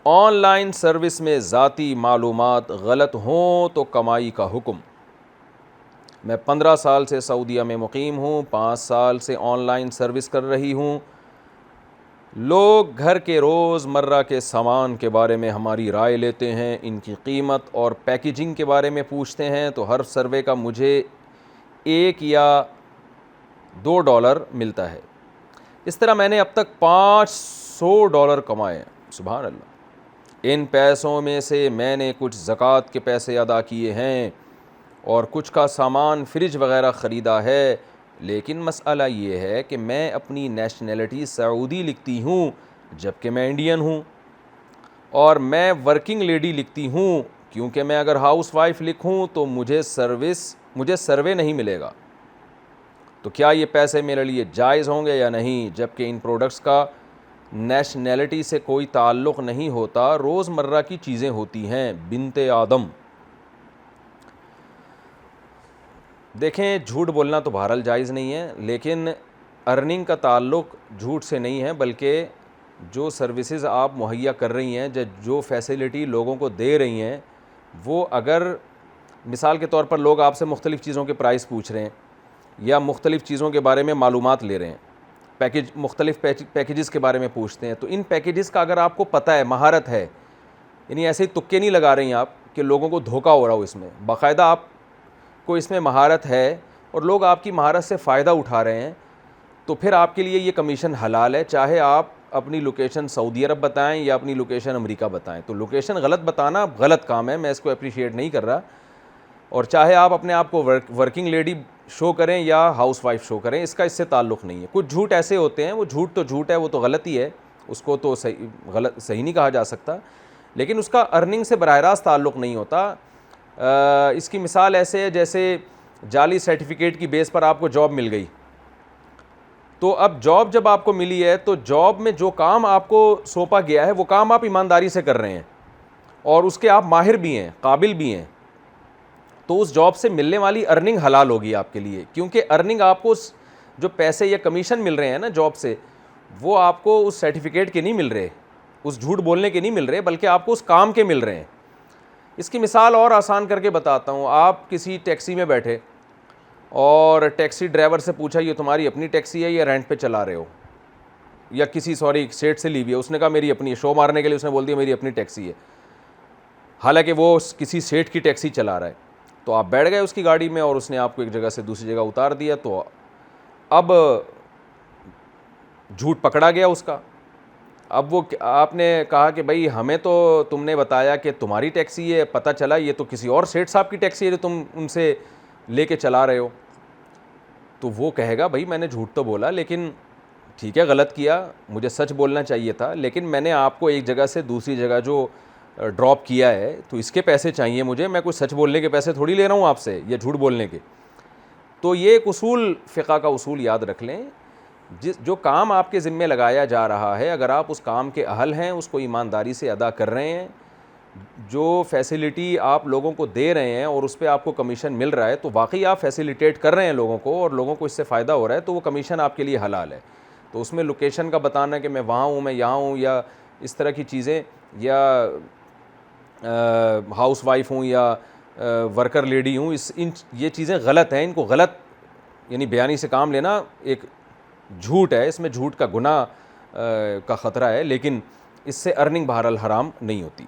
On line service میں ذاتی معلومات غلط ہوں تو کمائی کا حکم۔ میں 15 سال سے سعودیہ میں مقیم ہوں، 5 سال سے آن لائن سروس کر رہی ہوں۔ لوگ گھر کے روز مرہ کے سامان کے بارے میں ہماری رائے لیتے ہیں، ان کی قیمت اور پیکیجنگ کے بارے میں پوچھتے ہیں، تو ہر سروے کا مجھے $1 یا $2 ملتا ہے۔ اس طرح میں نے اب تک $500 کمائے ہیں۔ سبحان اللہ۔ ان پیسوں میں سے میں نے کچھ زکوٰۃ کے پیسے ادا کیے ہیں اور کچھ کا سامان فریج وغیرہ خریدا ہے، لیکن مسئلہ یہ ہے کہ میں اپنی نیشنلٹی سعودی لکھتی ہوں جبکہ میں انڈین ہوں، اور میں ورکنگ لیڈی لکھتی ہوں کیونکہ میں اگر ہاؤس وائف لکھوں تو مجھے سروے نہیں ملے گا۔ تو کیا یہ پیسے میرے لیے جائز ہوں گے یا نہیں، جبکہ ان پروڈکٹس کا نیشنلٹی سے کوئی تعلق نہیں ہوتا، روز مرہ کی چیزیں ہوتی ہیں۔ بنت آدم۔ دیکھیں، جھوٹ بولنا تو بہرحال جائز نہیں ہے، لیکن ارننگ کا تعلق جھوٹ سے نہیں ہے، بلکہ جو سروسز آپ مہیا کر رہی ہیں، جو فیسلٹی لوگوں کو دے رہی ہیں، وہ اگر مثال کے طور پر لوگ آپ سے مختلف چیزوں کے پرائس پوچھ رہے ہیں یا مختلف چیزوں کے بارے میں معلومات لے رہے ہیں، مختلف پیکیجز کے بارے میں پوچھتے ہیں، تو ان پیکیجز کا اگر آپ کو پتہ ہے، مہارت ہے، یعنی ایسے ہی تکے نہیں لگا رہی ہیں آپ کہ لوگوں کو دھوکہ ہو رہا ہو، اس میں باقاعدہ آپ کو اس میں مہارت ہے اور لوگ آپ کی مہارت سے فائدہ اٹھا رہے ہیں، تو پھر آپ کے لیے یہ کمیشن حلال ہے، چاہے آپ اپنی لوکیشن سعودی عرب بتائیں یا اپنی لوکیشن امریکہ بتائیں۔ تو لوکیشن غلط بتانا غلط کام ہے، میں اس کو اپریشیٹ نہیں کر رہا، اور چاہے آپ اپنے آپ کو ورکنگ لیڈی شو کریں یا ہاؤس وائف شو کریں، اس کا اس سے تعلق نہیں ہے۔ کچھ جھوٹ ایسے ہوتے ہیں، وہ جھوٹ تو جھوٹ ہے، وہ تو غلط ہی ہے، اس کو تو صحیح نہیں کہا جا سکتا، لیکن اس کا ارننگ سے براہ راست تعلق نہیں ہوتا۔ اس کی مثال ایسے ہے جیسے جعلی سرٹیفکیٹ کی بیس پر آپ کو جاب مل گئی، تو اب جاب جب آپ کو ملی ہے تو جاب میں جو کام آپ کو سونپا گیا ہے وہ کام آپ ایمانداری سے کر رہے ہیں اور اس کے آپ ماہر بھی ہیں، قابل بھی ہیں، تو اس جاب سے ملنے والی ارننگ حلال ہوگی آپ کے لیے، کیونکہ ارننگ آپ کو جو پیسے یا کمیشن مل رہے ہیں نا جاب سے، وہ آپ کو اس سرٹیفکیٹ کے نہیں مل رہے، اس جھوٹ بولنے کے نہیں مل رہے، بلکہ آپ کو اس کام کے مل رہے ہیں۔ اس کی مثال اور آسان کر کے بتاتا ہوں۔ آپ کسی ٹیکسی میں بیٹھے اور ٹیکسی ڈرائیور سے پوچھا یہ تمہاری اپنی ٹیکسی ہے یا رینٹ پہ چلا رہے ہو، یا کسی سیٹ سے لی ہوئی ہے، اس نے کہا میری اپنی ہے، شو مارنے کے لیے اس نے بول دیا میری اپنی ٹیکسی ہے، حالانکہ وہ کسی سیٹ کی ٹیکسی چلا رہا ہے۔ تو آپ بیٹھ گئے اس کی گاڑی میں اور اس نے آپ کو ایک جگہ سے دوسری جگہ اتار دیا، تو اب جھوٹ پکڑا گیا اس کا۔ اب وہ آپ نے کہا کہ بھائی ہمیں تو تم نے بتایا کہ تمہاری ٹیکسی ہے، پتہ چلا یہ تو کسی اور سیٹ صاحب کی ٹیکسی ہے جو تم ان سے لے کے چلا رہے ہو۔ تو وہ کہے گا بھائی میں نے جھوٹ تو بولا، لیکن ٹھیک ہے غلط کیا، مجھے سچ بولنا چاہیے تھا، لیکن میں نے آپ کو ایک جگہ سے دوسری جگہ جو ڈراپ کیا ہے تو اس کے پیسے چاہیے مجھے، میں کوئی سچ بولنے کے پیسے تھوڑی لے رہا ہوں آپ سے یا جھوٹ بولنے کے۔ تو یہ ایک اصول، فقہ کا اصول یاد رکھ لیں، جو کام آپ کے ذمے لگایا جا رہا ہے، اگر آپ اس کام کے اہل ہیں، اس کو ایمانداری سے ادا کر رہے ہیں، جو فیسلٹی آپ لوگوں کو دے رہے ہیں اور اس پہ آپ کو کمیشن مل رہا ہے، تو واقعی آپ فیسیلیٹیٹ کر رہے ہیں لوگوں کو اور لوگوں کو اس سے فائدہ ہو رہا ہے، تو وہ کمیشن آپ کے لیے حلال ہے۔ تو اس میں لوکیشن کا بتانا کہ میں وہاں ہوں، میں یہاں ہوں، یا اس طرح کی چیزیں، یا ہاؤس وائف ہوں یا ورکر لیڈی ہوں، یہ چیزیں غلط ہیں، ان کو غلط یعنی بیانی سے کام لینا ایک جھوٹ ہے، اس میں جھوٹ کا گناہ کا خطرہ ہے، لیکن اس سے ارننگ بہرحال حرام نہیں ہوتی۔